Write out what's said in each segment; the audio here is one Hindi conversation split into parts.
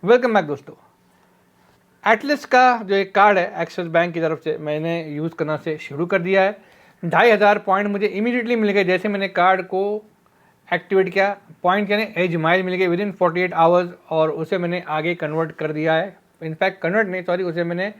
वेलकम बैक दोस्तों। एटलस का जो एक कार्ड है एक्सिस बैंक की तरफ से मैंने यूज़ करना से शुरू कर दिया है। 2500 पॉइंट मुझे इमीडिएटली मिल गए जैसे मैंने कार्ड को एक्टिवेट किया। पॉइंट यानी एज माइल मिल गए विदिन 48 आवर्स और उसे मैंने आगे कन्वर्ट कर दिया है। इनफैक्ट कन्वर्ट नहीं सॉरी उसे मैंने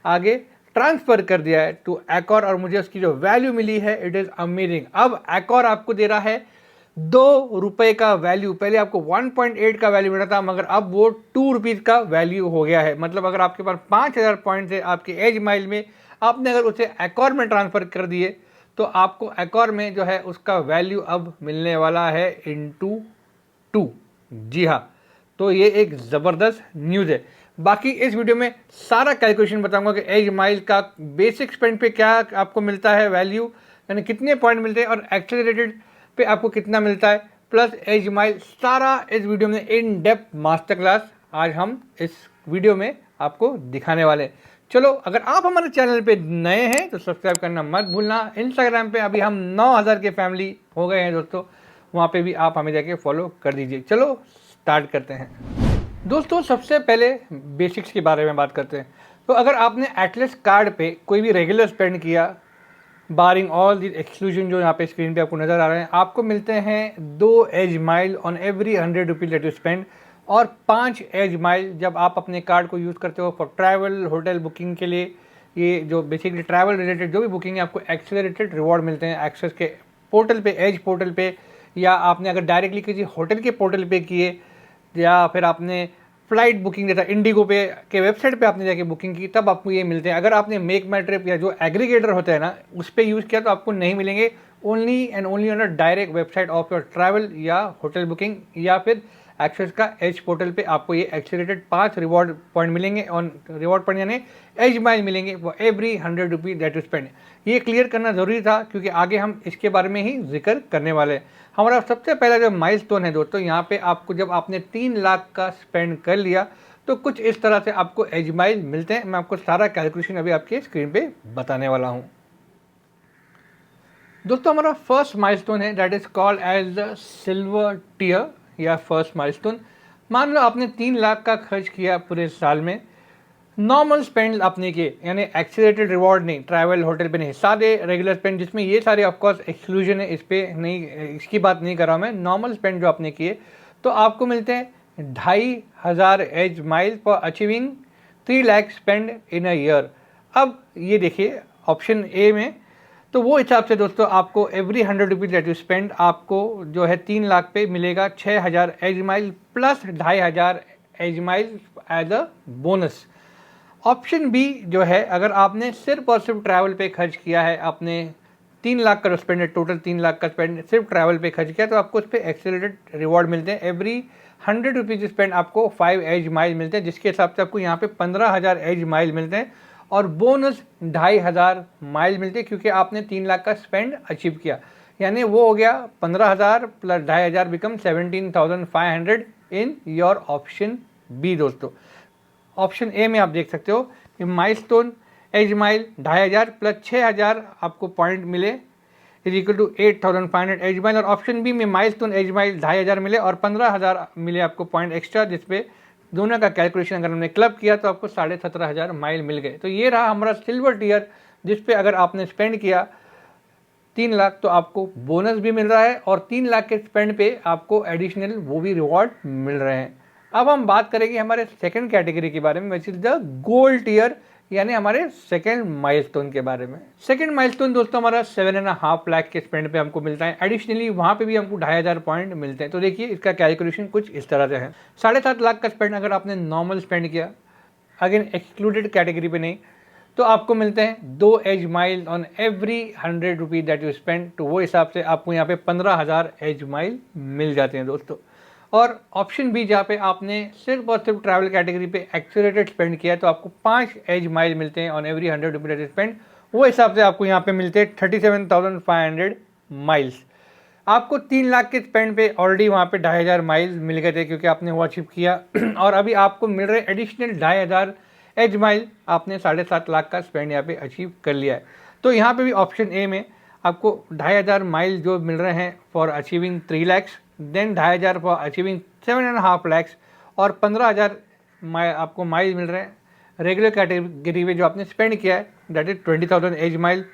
आगे ट्रांसफ़र कर दिया है टू एकॉर और मुझे उसकी जो वैल्यू मिली है इट इज़ अमेजिंग। अब एकॉर आपको दे रहा है ₹2 का वैल्यू। पहले आपको 1.8 का वैल्यू मिला था मगर अब वो ₹2 का वैल्यू हो गया है। मतलब अगर आपके पास 5000 पॉइंट्स है आपके एज माइल में, आपने अगर उसे एकॉर में ट्रांसफ़र कर दिए तो आपको एकॉर में जो है उसका वैल्यू अब मिलने वाला है *2। जी हाँ, तो ये एक ज़बरदस्त न्यूज़ है। बाकी इस वीडियो में सारा कैलकुलेशन बताऊंगा कि एज माइल का बेसिक स्पेंड पे क्या आपको मिलता है वैल्यू, यानी कितने पॉइंट मिलते हैं, और एक्सेलरेटेड पे आपको कितना मिलता है, प्लस एज माइल। सारा इस वीडियो में इन डेप्थ मास्टर क्लास आज हम इस वीडियो में आपको दिखाने वाले हैं। चलो, अगर आप हमारे चैनल पे नए हैं तो सब्सक्राइब करना मत भूलना। इंस्टाग्राम पे अभी हम 9000 के फैमिली हो गए हैं दोस्तों, वहाँ पे भी आप हमें जाके फॉलो कर दीजिए। चलो स्टार्ट करते हैं दोस्तों। सबसे पहले बेसिक्स के बारे में बात करते हैं। तो अगर आपने एटलस कार्ड पे कोई भी रेगुलर स्पेंड किया, बारिंग ऑल दी एक्सक्लूजन जो यहाँ पे स्क्रीन पे आपको नज़र आ रहे हैं, आपको मिलते हैं 2 edge mile on every 100 rupees that you spend, और 5 एज माइल जब आप अपने कार्ड को यूज़ करते हो फॉर ट्रैवल होटल बुकिंग के लिए। ये जो बेसिकली ट्रैवल रिलेटेड जो भी बुकिंग है आपको एक्सेलरेटेड रिवॉर्ड मिलते हैं एक्सेस के पोर्टल पे, एज पोर्टल पे, या आपने अगर डायरेक्टली किसी होटल के पोर्टल पे किए, या फिर आपने फ्लाइट बुकिंग जैसा इंडिगो पे के वेबसाइट पे आपने जाके बुकिंग की, तब आपको ये मिलते हैं। अगर आपने मेक माई ट्रिप या जो एग्रीगेटर होता है ना उस पर यूज़ किया तो आपको नहीं मिलेंगे। Only and only on the direct website of your travel या होटल बुकिंग या फिर एक्सेस का एज पोर्टल पे आपको ये एक्सेलरेटेड 5 रिवॉर्ड पॉइंट मिलेंगे। ऑन रिवॉर्ड पॉइंट यानी एज माइल मिलेंगे for every 100 rupees that you spend. ये क्लियर करना ज़रूरी था क्योंकि आगे हम इसके बारे में ही जिक्र करने वाले हैं। हमारा सबसे पहला जो माइलस्टोन है दोस्तों, यहाँ पे आपको जब आपने 3 लाख का स्पेंड कर लिया तो कुछ इस तरह से आपको एज माइल मिलते हैं। मैं आपको सारा कैलकुलेशन अभी आपके स्क्रीन पे बताने वाला हूँ दोस्तों। हमारा फर्स्ट माइलस्टोन है that is called as the silver tier या फर्स्ट माइलस्टोन। मान लो आपने 3 लाख का खर्च किया पूरे साल में, नॉर्मल स्पेंड आपने किए, यानी एक्सीलेटेड रिवॉर्ड नहीं, ट्रैवल होटल पे नहीं, सारे रेगुलर स्पेंड जिसमें ये सारे ऑफकोर्स एक्सक्लूजन है, इस पर नहीं, इसकी बात नहीं कर रहा हूँ मैं। नॉर्मल स्पेंड जो आपने किए तो आपको मिलते हैं 2500 edge mile for achieving 3 lakh spend in a year. अब ये देखिए ऑप्शन ए में, तो वो हिसाब से दोस्तों आपको every 100 rupees that you spend आपको जो है 3 लाख पे मिलेगा 6000 edge mile plus 2500 edge mile as a bonus. Option B जो है, अगर आपने सिर्फ और सिर्फ ट्रैवल पे खर्च किया है, आपने 3 लाख का स्पेंड है, टोटल 3 लाख का स्पेंड सिर्फ ट्रैवल पे खर्च किया, तो आपको उस पर एक्सेलरेटेड रिवॉर्ड मिलते हैं। एवरी 100 रुपीज़ स्पेंड आपको 5 एज माइल मिलते हैं, जिसके हिसाब से आपको यहाँ पे 15000 एज माइल मिलते हैं और बोनस 2500 माइल मिलते हैं क्योंकि आपने 3 लाख का स्पेंड अचीव किया। यानी वो हो गया 15000 plus 2500 become 17500 in your option B दोस्तों। ऑप्शन ए में आप देख सकते हो कि माइलस्टोन एज माइल 2500 प्लस 6000 आपको पॉइंट मिले is equal to 8500 edge mile, और ऑप्शन बी में माइलस्टोन एज माइल 2500 मिले और 15000 मिले आपको पॉइंट एक्स्ट्रा, जिसपे दोनों का कैलकुलेशन अगर हमने क्लब किया तो आपको 17500 माइल मिल गए। तो ये रहा हमारा सिल्वर टियर, जिसपे अगर आपने स्पेंड किया 3 लाख तो आपको बोनस भी मिल रहा है और 3 लाख के स्पेंड पे आपको एडिशनल वो भी रिवॉर्ड मिल रहे हैं। अब हम बात करेंगे हमारे सेकंड कैटेगरी के बारे में, which is the gold tier, यानी हमारे सेकंड माइलस्टोन के बारे में। सेकंड माइलस्टोन दोस्तों हमारा 7.5 लाख के स्पेंड पे हमको मिलता है। एडिशनली वहाँ पे भी हमको 2500 पॉइंट मिलते हैं। तो देखिए इसका कैलकुलेशन कुछ इस तरह से है। 7.5 लाख का स्पेंड अगर आपने नॉर्मल स्पेंड किया, अगेन एक्सक्लूडेड कैटेगरी पे नहीं, तो आपको मिलते हैं 2 edge mile on every 100 rupees that you spend. तो वो हिसाब से आपको यहाँ पे 15000 एज माइल मिल जाते हैं दोस्तों। और ऑप्शन बी जहाँ पे आपने सिर्फ और सिर्फ ट्रैवल कैटेगरी पे एक्सेलरेटेड स्पेंड किया है तो आपको 5 एज माइल मिलते हैं on every 100 rupees that you spend. वो हिसाब से आपको यहाँ पे मिलते हैं 37500 माइल्स। आपको 3 लाख के स्पेंड पे ऑलरेडी वहाँ पे 2500 माइल्स मिल गए थे क्योंकि आपने वो अचीव किया और अभी आपको मिल रहे एडिशनल 2500 एज माइल, आपने 7.5 लाख का स्पेंड यहाँ पे अचीव कर लिया है। तो यहाँ पे भी ऑप्शन ए में आपको 2500 माइल जो मिल रहे हैं for achieving 3 lakhs, then 2500 for achieving 7.5 lakhs और 15000 आपको माइल मिल रहे हैं रेगुलर कैटेगरी में जो आपने स्पेंड किया है, that is 20,000 edge mile.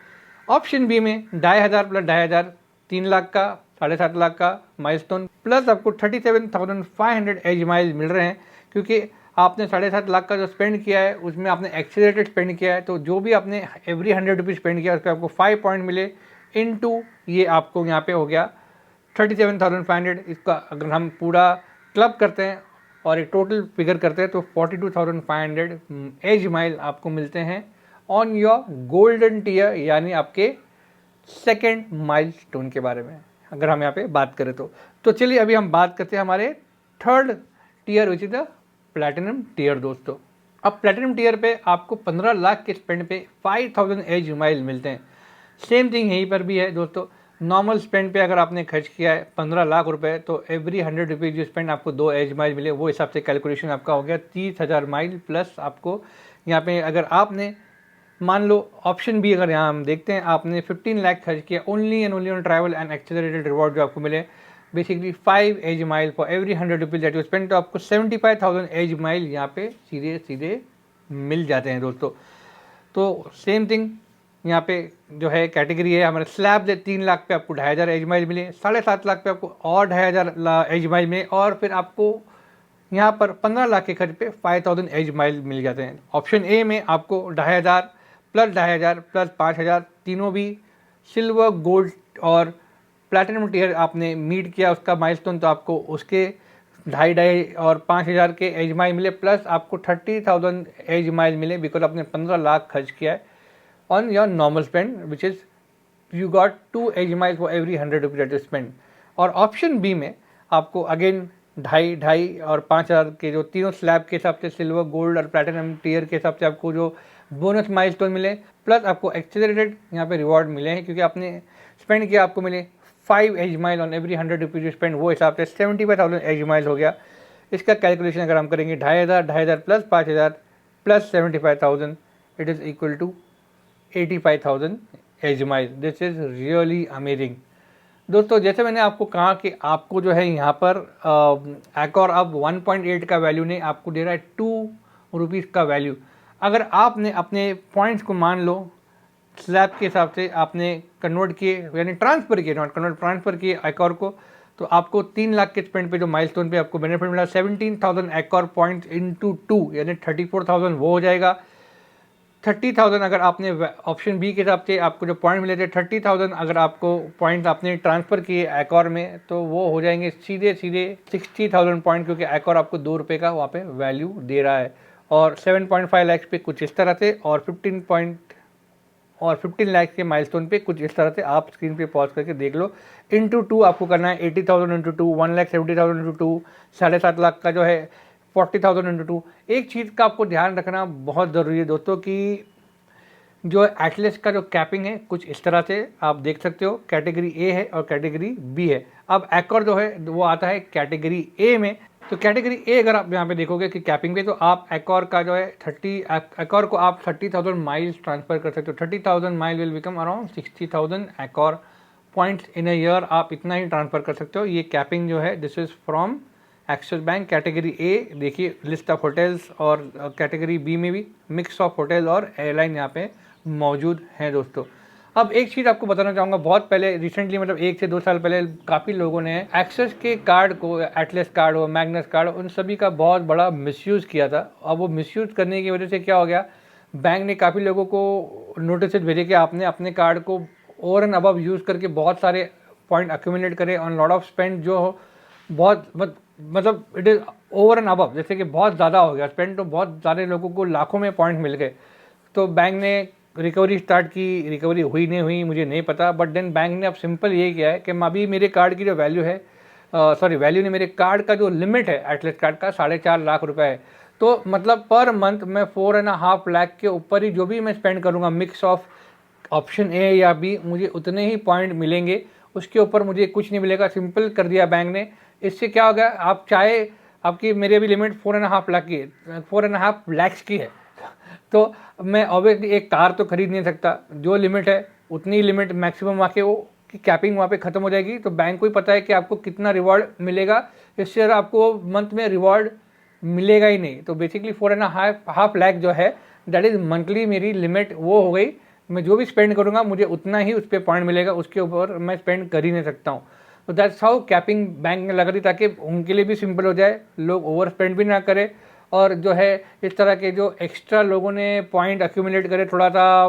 Option B में 2,500 प्लस 2,500 3 लाख का 7.5 लाख का माइलस्टोन, प्लस आपको 37,500 एज माइल मिल रहे हैं, क्योंकि आपने 7.5 लाख का जो स्पेंड किया है उसमें आपने एक्सीलरेटेड स्पेंड किया है, तो जो भी आपने एवरी 100 रुपीज़ स्पेंड किया उसके आपको 5 पॉइंट मिले, इनटू ये आपको यहाँ पे हो गया 37,500। इसका अगर हम पूरा क्लब करते हैं और एक टोटल फिगर करते हैं तो 42,500 एज माइल आपको मिलते हैं ऑन योर गोल्डन टीयर, यानी आपके सेकेंड माइलस्टोन के बारे में अगर हम यहाँ पे बात करें तो चलिए अभी हम बात करते हैं हमारे third tier which is the platinum tier दोस्तों। अब प्लैटिनम टीयर पे आपको 15 लाख के स्पेंड पे 5,000 एज माइल मिलते हैं। सेम थिंग यहीं पर भी है दोस्तों। नॉर्मल स्पेंड पे अगर आपने खर्च किया है 15 लाख रुपए तो एवरी 100 रुपीज़ जो स्पेंड आपको 2 एज माइल मिले, वो हिसाब से कैलकुलेशन आपका हो गया 30,000 माइल। प्लस आपको यहाँ पे अगर आपने मान लो ऑप्शन बी अगर यहाँ हम देखते हैं, आपने 15 लाख खर्च किया only and only on travel and accelerated reward जो आपको मिले basically 5 edge mile for every 100 rupees that you spend, तो आपको 75,000 एज माइल यहाँ पे सीधे सीधे मिल जाते हैं दोस्तों। तो सेम थिंग यहाँ पे जो है कैटेगरी है हमारे स्लैब दे 3 लाख पे आपको 2,500 एज माइल मिले, 7.5 लाख पे आपको और 2,500 एज माइल मिले, और फिर आपको यहाँ पर 15 लाख के खर्च पे 5,000 एज माइल मिल जाते हैं। ऑप्शन ए में आपको 2,500 प्लस 2,500 प्लस 5,000 तीनों भी सिल्वर गोल्ड और प्लैटिनम टीयर आपने मीट किया उसका माइलस्टोन, तो आपको उसके 2,500 और 5,000 के एज माइल मिले, प्लस आपको 30,000 एज माइल मिले बिकॉज आपने 15 लाख खर्च किया है on your normal spend which is you got 2 edge mile for every 100 rupees that you spend. और ऑप्शन बी में आपको अगेन 2,500 और 5,000 के जो तीनों स्लैब के हिसाब से सिल्वर गोल्ड और प्लैटिनम टीयर के हिसाब से आपको जो बोनस माइलस्टोन मिले, प्लस आपको एक्सेलरेटेड यहाँ पे रिवॉर्ड मिले हैं क्योंकि आपने स्पेंड किया, आपको मिले 5 edge mile on every 100 rupees spend, वो हिसाब से 75,000 एज माइल हो गया। इसका कैलकुलेशन अगर हम करेंगे 2,500 plus 5,000 plus 75,000 it is equal to 85,000 edge mile. This is really amazing दोस्तों। जैसे मैंने आपको कहा कि आपको जो है यहाँ पर एकॉर अब 1.8 का वैल्यू नहीं, आपको दे रहा है 2 रुपीज़ का वैल्यू। अगर आपने अपने पॉइंट्स को मान लो स्लैब के हिसाब से आपने कन्वर्ट किए, यानी ट्रांसफ़र किए, नॉट कन्वर्ट, ट्रांसफ़र किए एकॉर को, तो आपको 3 लाख के स्पेंड पे जो माइलस्टोन पे आपको बेनिफिट मिला 17,000 एकॉर पॉइंट्स इंटू 2 यानी 34,000 वो हो जाएगा। 30,000 अगर आपने ऑप्शन बी के हिसाब से आपको जो पॉइंट मिले थे 30,000 अगर आपको पॉइंट आपने ट्रांसफ़र किए एकॉर में तो वो हो जाएंगे सीधे सीधे 60,000 पॉइंट, क्योंकि एकॉर आपको 2 रुपये का वहाँ पे वैल्यू दे रहा है। और 7.5 लाख पे कुछ इस तरह से, और 15 लाख के माइलस्टोन पे कुछ इस तरह से। आप स्क्रीन पे पॉज करके देख लो। इंटू 2 आपको करना है 80,000 इंटू 2, 1,70,000 इंटू 2, 7.5 लाख का जो है 40,000 इंटू 2। एक चीज़ का आपको ध्यान रखना बहुत ज़रूरी है दोस्तों कि जो एटलस का जो कैपिंग है कुछ इस तरह से आप देख सकते हो, कैटेगरी ए है और कैटेगरी बी है। अब एकॉर जो है वो आता है कैटेगरी ए में, तो कैटेगरी ए अगर आप यहाँ पे देखोगे कि कैपिंग पे, तो आप एकॉर का जो है एकॉर को आप 30,000 माइल्स ट्रांसफ़र कर सकते हो। 30,000 mile will become around 60,000 Accor points in a year, आप इतना ही ट्रांसफ़र कर सकते हो। ये कैपिंग जो है this is from axis bank. Category A देखिए लिस्ट ऑफ होटल्स, और कैटेगरी बी में भी मिक्स ऑफ होटल और एयरलाइन यहाँ पे मौजूद हैं दोस्तों। अब एक चीज़ आपको बताना चाहूँगा, बहुत पहले रिसेंटली मतलब 1 से 2 साल पहले काफ़ी लोगों ने एक्सेस के कार्ड को, एटलस कार्ड हो, मैग्नस कार्ड, उन सभी का बहुत बड़ा मिसयूज़ किया था। अब वो मिसयूज़ करने की वजह से क्या हो गया, बैंक ने काफ़ी लोगों को नोटिस भेजे कि आपने अपने कार्ड को ओवर एंड अबव यूज़ करके बहुत सारे पॉइंट अक्यूमुलेट करे ऑन लॉट ऑफ स्पेंड, जो बहुत मतलब it is over and above, जैसे कि बहुत ज़्यादा हो गया स्पेंड, तो बहुत सारे लोगों को लाखों में पॉइंट मिल गए। तो बैंक ने रिकवरी स्टार्ट की, रिकवरी हुई नहीं हुई मुझे नहीं पता, बट देन बैंक ने अब सिंपल ये किया है कि अभी मेरे कार्ड की जो वैल्यू है, वैल्यू नहीं, मेरे कार्ड का जो लिमिट है एटलस कार्ड का 4.5 लाख रुपए है। तो मतलब पर मंथ मैं 4.5 लाख के ऊपर ही जो भी मैं स्पेंड करूँगा मिक्स ऑफ ऑप्शन ए या बी, मुझे उतने ही पॉइंट मिलेंगे, उसके ऊपर मुझे कुछ नहीं मिलेगा। सिंपल कर दिया बैंक ने। इससे क्या हो गया, आप चाहे आपकी मेरी अभी लिमिट 4.5 लाख की है, 4.5 लैक्स की है, तो मैं ऑब्वियसली एक कार तो खरीद नहीं सकता, जो लिमिट है उतनी लिमिट मैक्सिमम आके वो की कैपिंग वहाँ पे ख़त्म हो जाएगी। तो बैंक को ही पता है कि आपको कितना रिवॉर्ड मिलेगा, इससे आपको मंथ में रिवॉर्ड मिलेगा ही नहीं। तो बेसिकली 4.5 लाख जो है दैट इज़ मंथली मेरी लिमिट वो हो गई। मैं जो भी स्पेंड करूँगा मुझे उतना ही उस पर पॉइंट मिलेगा, उसके ऊपर मैं स्पेंड कर ही नहीं सकता हूँ। तो दैट्स हाउ कैपिंग बैंक में लग रही, ताकि उनके लिए भी सिंपल हो जाए, लोग ओवर स्पेंड भी ना करें, और जो है इस तरह के जो एक्स्ट्रा लोगों ने पॉइंट अक्यूमुलेट करे थोड़ा सा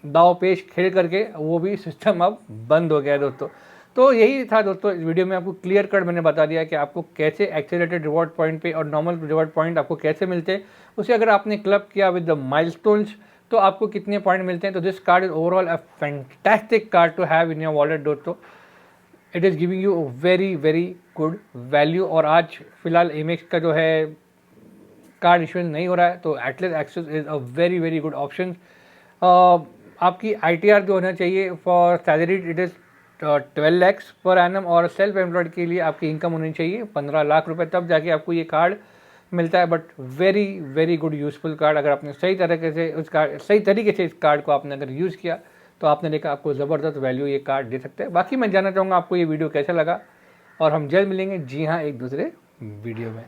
दाव पेश खेल करके, वो भी सिस्टम अब बंद हो गया है दोस्तों। तो यही था दोस्तों, इस वीडियो में आपको क्लियर कट मैंने बता दिया कि आपको कैसे एक्सेलरेटेड रिवॉर्ड पॉइंट पे और नॉर्मल रिवॉर्ड पॉइंट आपको कैसे मिलते हैं, उसे अगर आपने क्लब किया विद द माइलस्टोन्स तो आपको कितने पॉइंट मिलते हैं। तो this card is overall a fantastic card to have in your wallet दोस्तों। It is giving you very very good value. और आज फिलहाल एमेक्स का जो है कार्ड इशुएंस नहीं हो रहा है, तो Atlas Axis is a very very good option. आपकी ITR जो होना चाहिए for salary it is 12 lakhs per annum, और सेल्फ एम्प्लॉयड के लिए आपकी इनकम होनी चाहिए 15 लाख रुपए, तब जाके आपको ये कार्ड मिलता है। But very very good useful card, अगर आपने सही तरीके से इस कार्ड को आपने अगर यूज़ किया तो आपने देखा आपको ज़बरदस्त वैल्यू ये कार्ड दे सकते हैं। बाकी मैं जानना चाहूँगा आपको ये वीडियो कैसा लगा, और हम जल्द मिलेंगे जी हाँ एक दूसरे वीडियो में।